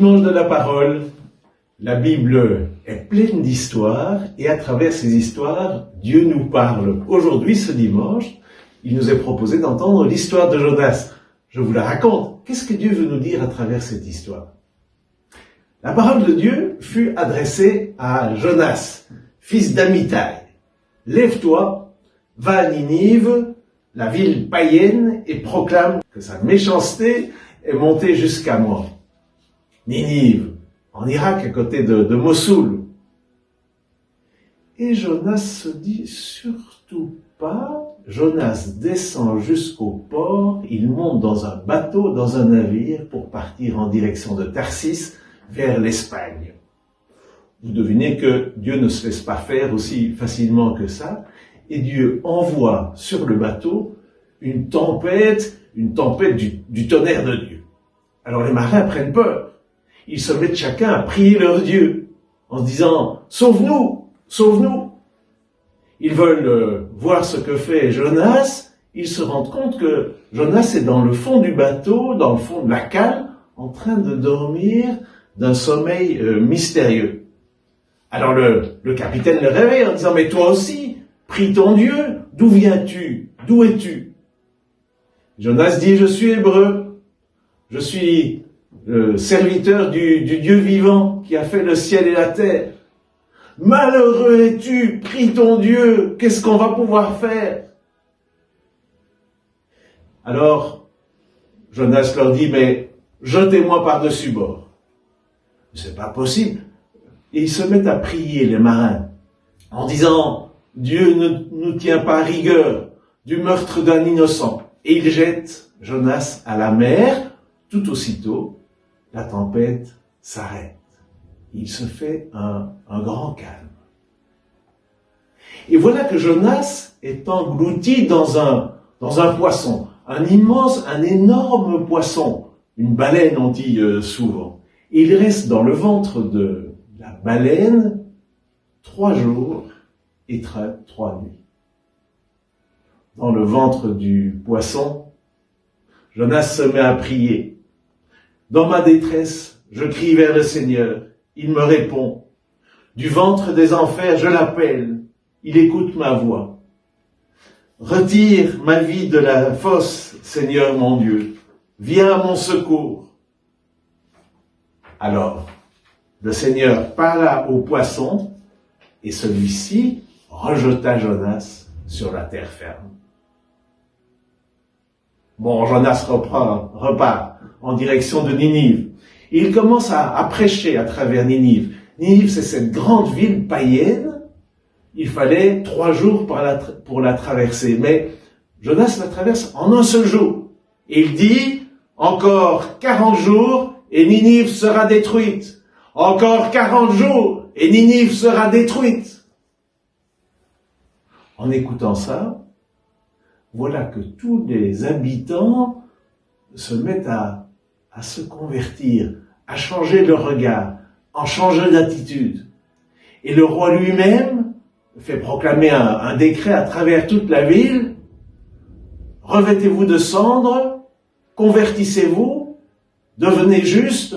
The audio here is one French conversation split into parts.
dimanche de la parole, la Bible est pleine d'histoires et à travers ces histoires, Dieu nous parle. Aujourd'hui, ce dimanche, il nous est proposé d'entendre l'histoire de Jonas. Je vous la raconte. Qu'est-ce que Dieu veut nous dire à travers cette histoire? La parole de Dieu fut adressée à Jonas, fils d'Amittai. Lève-toi, va à Ninive, la ville païenne, et proclame que sa méchanceté est montée jusqu'à moi. Ninive, en Irak, à côté de Mossoul. Et Jonas se dit, surtout pas. Jonas descend jusqu'au port, il monte dans un bateau, dans un navire, pour partir en direction de Tarsis, vers l'Espagne. Vous devinez que Dieu ne se laisse pas faire aussi facilement que ça, et Dieu envoie sur le bateau une tempête du tonnerre de Dieu. Alors les marins prennent peur. Ils se mettent chacun à prier leur Dieu, en se disant « Sauve-nous, sauve-nous » Ils veulent voir ce que fait Jonas. Ils se rendent compte que Jonas est dans le fond du bateau, dans le fond de la cale, en train de dormir d'un sommeil mystérieux. Alors le capitaine le réveille en disant « Mais toi aussi, prie ton Dieu, d'où viens-tu? D'où es-tu » Jonas dit « Je suis hébreu, je suis le serviteur du Dieu vivant qui a fait le ciel et la terre. Malheureux es-tu, prie ton Dieu, qu'est-ce qu'on va pouvoir faire ?» Alors, Jonas leur dit, mais jetez-moi par-dessus bord. C'est pas possible. Et ils se mettent à prier, les marins, en disant, Dieu ne nous tient pas rigueur du meurtre d'un innocent. Et ils jettent Jonas à la mer. Tout aussitôt, la tempête s'arrête. Il se fait un grand calme. Et voilà que Jonas est englouti dans un poisson, un énorme poisson, une baleine on dit souvent. Et il reste dans le ventre de la baleine 3 jours et 3 nuits. Dans le ventre du poisson, Jonas se met à prier. Dans ma détresse, je crie vers le Seigneur. Il me répond. Du ventre des enfers, je l'appelle. Il écoute ma voix. Retire ma vie de la fosse, Seigneur mon Dieu. Viens à mon secours. Alors, le Seigneur parla au poisson et celui-ci rejeta Jonas sur la terre ferme. Bon, Jonas repart en direction de Ninive. Il commence à prêcher à travers Ninive. Ninive, c'est cette grande ville païenne. Il fallait 3 jours pour la traverser. Mais Jonas la traverse en un seul jour. Et il dit, encore 40 jours et Ninive sera détruite. Encore 40 jours et Ninive sera détruite. En écoutant ça, voilà que tous les habitants se mettent à se convertir, à changer leur regard, à changer d'attitude. Et le roi lui-même fait proclamer un décret à travers toute la ville. Revêtez-vous de cendres, convertissez-vous, devenez juste.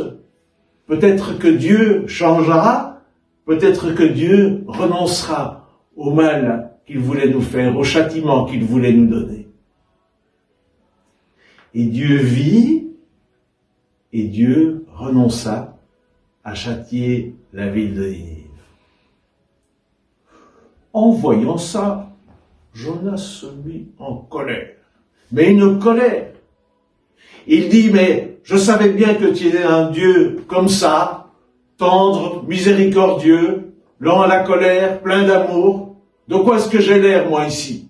Peut-être que Dieu changera, peut-être que Dieu renoncera au mal qu'il voulait nous faire, au châtiment qu'il voulait nous donner. Et Dieu vit, et Dieu renonça à châtier la ville de Ninive. En voyant ça, Jonas se mit en colère. Mais une colère. Il dit, mais je savais bien que tu étais un Dieu comme ça, tendre, miséricordieux, lent à la colère, plein d'amour. De quoi est-ce que j'ai l'air, moi, ici?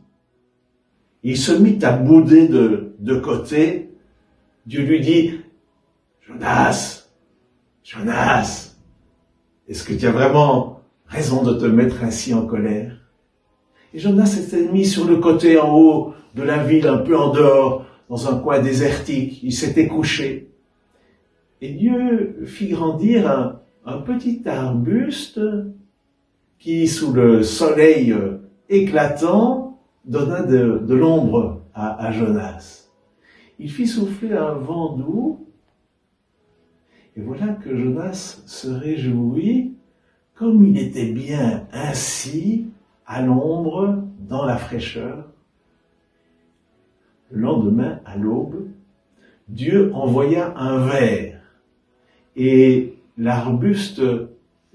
Il se mit à bouder de côté. Dieu lui dit, Jonas, est-ce que tu as vraiment raison de te mettre ainsi en colère? Et Jonas s'était mis sur le côté en haut de la ville, un peu en dehors, dans un coin désertique. Il s'était couché. Et Dieu fit grandir un petit arbuste qui, sous le soleil éclatant, donna de l'ombre à Jonas. Il fit souffler un vent doux Et voilà que Jonas se réjouit, comme il était bien ainsi, à l'ombre, dans la fraîcheur. Le lendemain, à l'aube, Dieu envoya un ver, et l'arbuste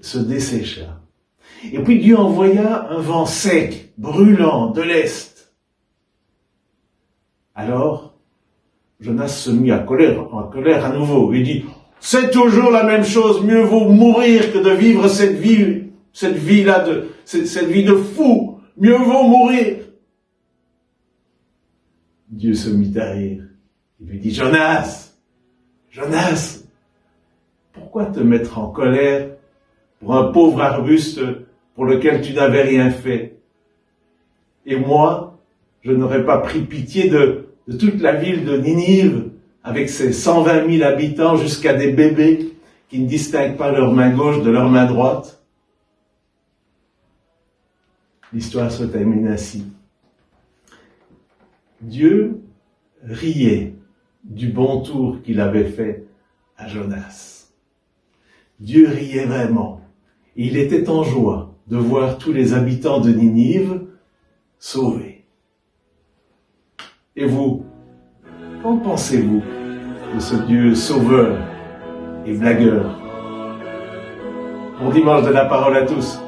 se dessécha. Et puis Dieu envoya un vent sec, brûlant, de l'est. Alors, Jonas se mit en colère à nouveau. Il dit, c'est toujours la même chose, mieux vaut mourir que de vivre cette vie de fou. Mieux vaut mourir. Dieu se mit à rire. Il lui dit, Jonas, pourquoi te mettre en colère pour un pauvre arbuste pour lequel tu n'avais rien fait? Et moi, je n'aurais pas pris pitié de toute la ville de Ninive, avec ses 120 000 habitants jusqu'à des bébés qui ne distinguent pas leur main gauche de leur main droite. L'histoire se termine ainsi. Dieu riait du bon tour qu'il avait fait à Jonas. Dieu riait vraiment. Et il était en joie de voir tous les habitants de Ninive sauvés. Et vous, qu'en pensez-vous de ce Dieu sauveur et blagueur? Bon dimanche de la parole à tous.